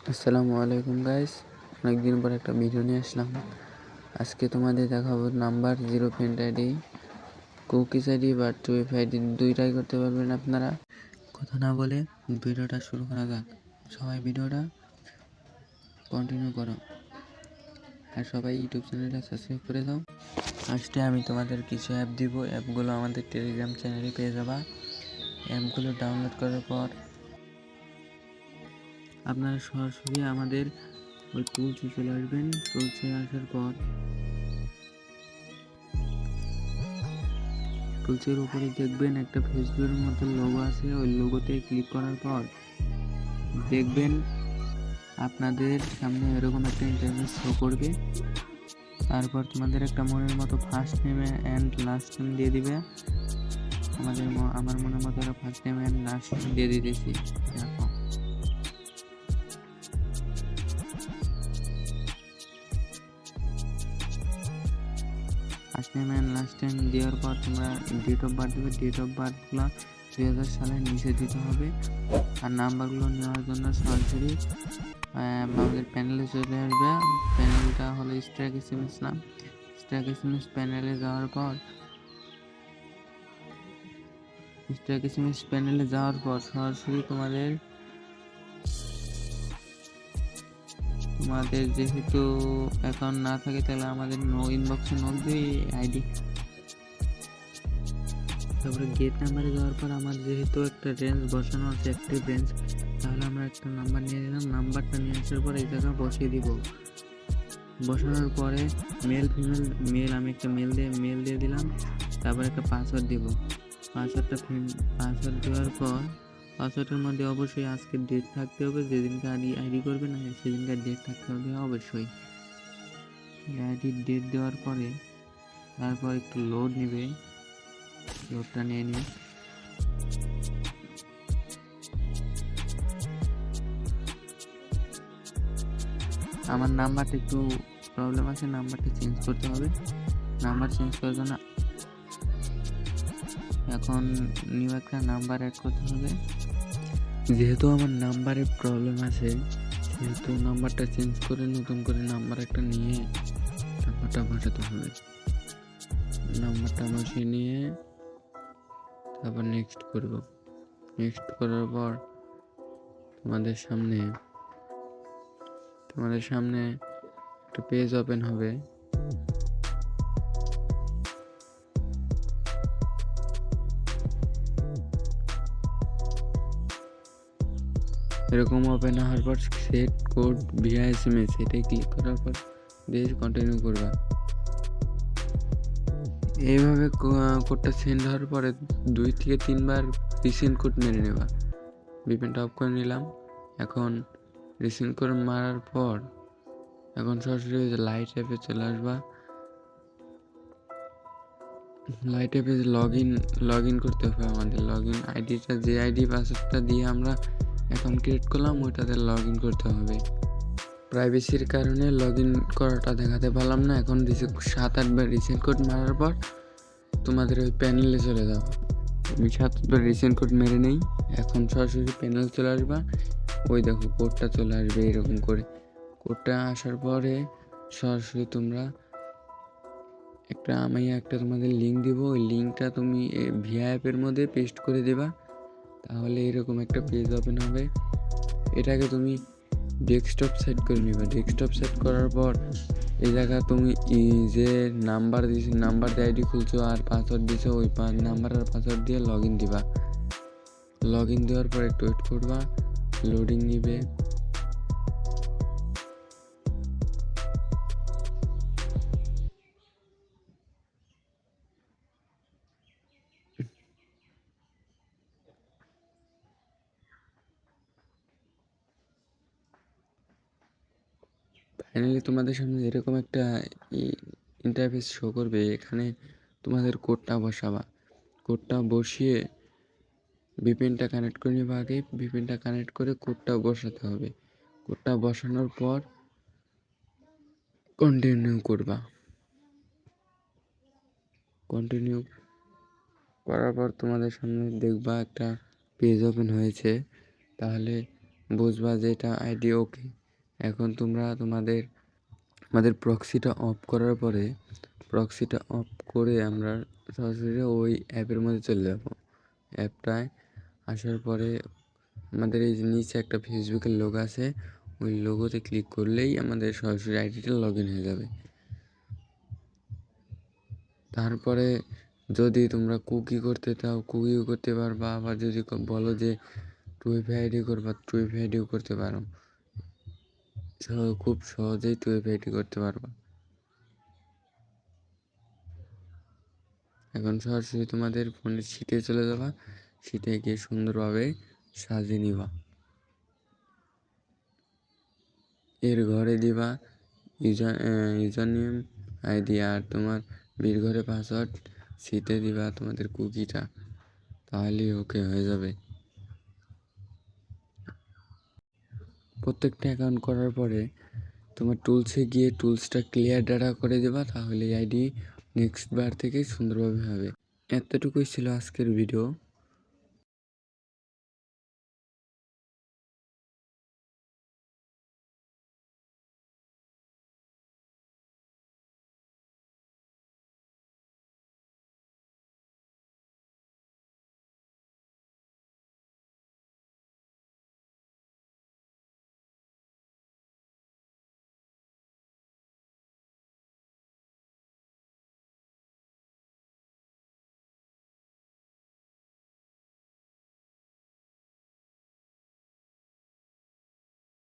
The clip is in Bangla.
আসসালামু আলাইকুম গাইস, অনেকদিন পর একটা ভিডিও নিয়ে আসলাম। আজকে তোমাদের দেখাবো number zero friend ID, cookies ID বা টুয়েফ আইডি দুইটাই করতে পারবেন আপনারা। কথা না বলে ভিডিওটা শুরু করা যাক। সবাই ভিডিওটা কন্টিনিউ করো আর সবাই ইউটিউব চ্যানেলটা সাবস্ক্রাইব করে দাও। ফার্স্টে আমি তোমাদের কিছু অ্যাপ দিব, অ্যাপগুলো আমাদের টেলিগ্রাম চ্যানেলে পেয়ে যাবা। অ্যাপগুলো ডাউনলোড করার পর আপনারা সরাসরি আমাদের ওই টুলসে চলে আসবেন। টুলসে আসার পর টুলসের উপরে দেখবেন একটা ফেসবুকের মতো লোগো আছে, ওই লোগোতে ক্লিক করার পর দেখবেন আপনাদের সামনে এরকম একটা ইন্টারফেস শো করবে। তারপর তোমাদের একটা মনের মতো first name and last name দিয়ে দিবে। আমার মনের মতো first name and last name দিয়ে দিতেছি। দেখো, first name and last name দেওয়ার পর তোমরা ডেট অফ বার্থ দেবে। ডেট অফ বার্থগুলো 2000 সালের নিচে দিতে হবে। আর নাম্বারগুলো নেওয়ার জন্য সরাসরি আমাদের প্যানেলে চলে আসবে। প্যানেলটা হলো স্ট্র্যাক এসএমএস নাম। স্ট্র্যাক এসএমএস প্যানেলে যাওয়ার পর সরাসরি তোমাদের যেহেতু অ্যাকাউন্ট না থাকে তাহলে আমাদের ইনবক্সে নক দিয়ে আইডি, তারপরে গেট নাম্বারে যাওয়ার পর আমার যেহেতু একটা রেঞ্জ বসানো আছে, অ্যাক্টিভ রেঞ্জ, তাহলে আমরা একটা নাম্বার নিয়ে নিলাম। নাম্বারটা নিয়ে আসার পর এই জায়গা বসিয়ে দিব। বসানোর পরে মেল ফিমেল, মেল আমি একটা মেল দিয়ে দিলাম। তারপর একটা পাসওয়ার্ড দিব। পাসওয়ার্ড দেওয়ার পর পাসওয়ার্ডের মধ্যে অবশ্যই আজকের ডেট থাকতে হবে। যেদিনকে আইডি করবে না সেদিনকার ডেট থাকতে হবে অবশ্যই। আইডির ডেট দেওয়ার পরে তারপর একটু লোড নেবে, লোডটা নিয়ে নিই। আমার নাম্বারটা একটু প্রবলেম আছে, নাম্বারটা চেঞ্জ করতে হবে। নাম্বার চেঞ্জ করার জন্য এখন নিউ একটা নাম্বার অ্যাড করতে হবে। যেহেতু আমার নাম্বারে প্রবলেম আছে সেহেতু নাম্বারটা চেঞ্জ করে নতুন করে নাম্বার একটা নিয়ে নাম্বারটা বসাতে হবে। নাম্বারটা বসিয়ে নিয়ে তারপর নেক্সট করব। নেক্সট করার পর তোমাদের সামনে একটা পেজ ওপেন হবে। এরকম ওপেন হওয়ার পর সেট কোড ভিয়া এসএমএস এটাই ক্লিক করার পর দিয়ে কন্টিনিউ করবা। এইভাবে কোডটা সেন্ড হওয়ার পরে 2 থেকে 3 বার রিসেন্ড কোড মেরে নেবা। ভিপিএনটা অফ করে নিলাম। এখন রিসেন্ড কোড মারার পর এখন সরাসরি লাইট অ্যাপে চলে আসবা। লাইট অ্যাপে লগ ইন করতে হবে আমাদের। লগ ইন আইডিটা, যে আইডি পাসওয়ার্ডটা দিয়ে আমরা অ্যাকাউন্ট ক্রিয়েট করলাম ওইটাতে লগ ইন করতে হবে। প্রাইভেসির কারণে লগ ইন করাটা দেখাতে পারলাম না। এখন 7-8 বার রিসেন্ট কোড মারার পর তোমাদের ওই প্যানেলে চলে যাও। আমি 7-8 বার রিসেন্ট কোড মেরে নেই। এখন সরাসরি প্যানেল চলে আসবা। ওই দেখো কোডটা চলে আসবে এরকম করে। কোডটা আসার পরে সরাসরি তোমরা আমি একটা তোমাদের লিঙ্ক দিব। ওই লিঙ্কটা তুমি ভিআই অ্যাপের মধ্যে পেস্ট করে দেবা। তাহলে এরকম একটা পেজ ওপেন হবে। এটাকে তুমি ডেস্কটপ সেট করে নিবা। ডেস্কটপ সেট করার পর এই জায়গা তুমি যে নাম্বার দিয়ে আইডি খুলছো আর পাসওয়ার্ড দিছো, ওই নাম্বার আর পাসওয়ার্ড দিয়ে লগ ইন দিবা। লগ ইন দেওয়ার পর একটু ওয়েট করবা, লোডিং নিবে। ফাইনালি তোমাদের সামনে এরকম একটা ইন্টারফেস শো করবে। এখানে তোমাদের কোডটা বসাবা। কোডটা বসিয়ে ভিপিএনটা কানেক্ট করে নিবা। আগে ভিপিএনটা কানেক্ট করে কোডটা বসাতে হবে। কোডটা বসানোর পর কন্টিনিউ করবা। কন্টিনিউ করার পর তোমাদের সামনে দেখবা একটা পেজ ওপেন হয়েছে। তাহলে বুঝবা যে এটা আইডি ওকে। এখন তোমরা আমাদের প্রক্সিটা অফ করার পরে প্রক্সিটা অফ করে আমরা সরাসরি ওই অ্যাপের মধ্যে চলে যাব। অ্যাপটায় আসার পরে আমাদের এই যে নিচে একটা ফেসবুকের লোগো আছে, ওই লোগোতে ক্লিক করলেই আমাদের সরাসরি আইডিটা লগ ইন হয়ে যাবে। তারপরে যদি তোমরা কুকি করতে চাও কুকিও করতে পারবা, আবার যদি বলো যে 2FA আইডি করবা 2FA আইডিও করতে পারো। খুব সহজেই 2FA আইডি করতে পারবা। এখন সরাসরি তোমাদের ফোনের সিটে চলে যাবা, সিটে গিয়ে সুন্দরভাবে সাজিয়ে নিবা। এর ঘরে দিবা ইউজার নেম আইডি আর তোমার বীর ঘরে পাসওয়ার্ড, সিটে দিবা তোমাদের কুকিটা, তাহলেই ওকে হয়ে যাবে। প্রত্যেকটা অ্যাকাউন্ট করার পরে তোমার টুলসে গিয়ে টুলসটা ক্লিয়ার ডাটা করে দেবা, তাহলে আইডি নেক্সট বার থেকে সুন্দরভাবে হবে। এতটুকুই ছিল আজকের ভিডিও।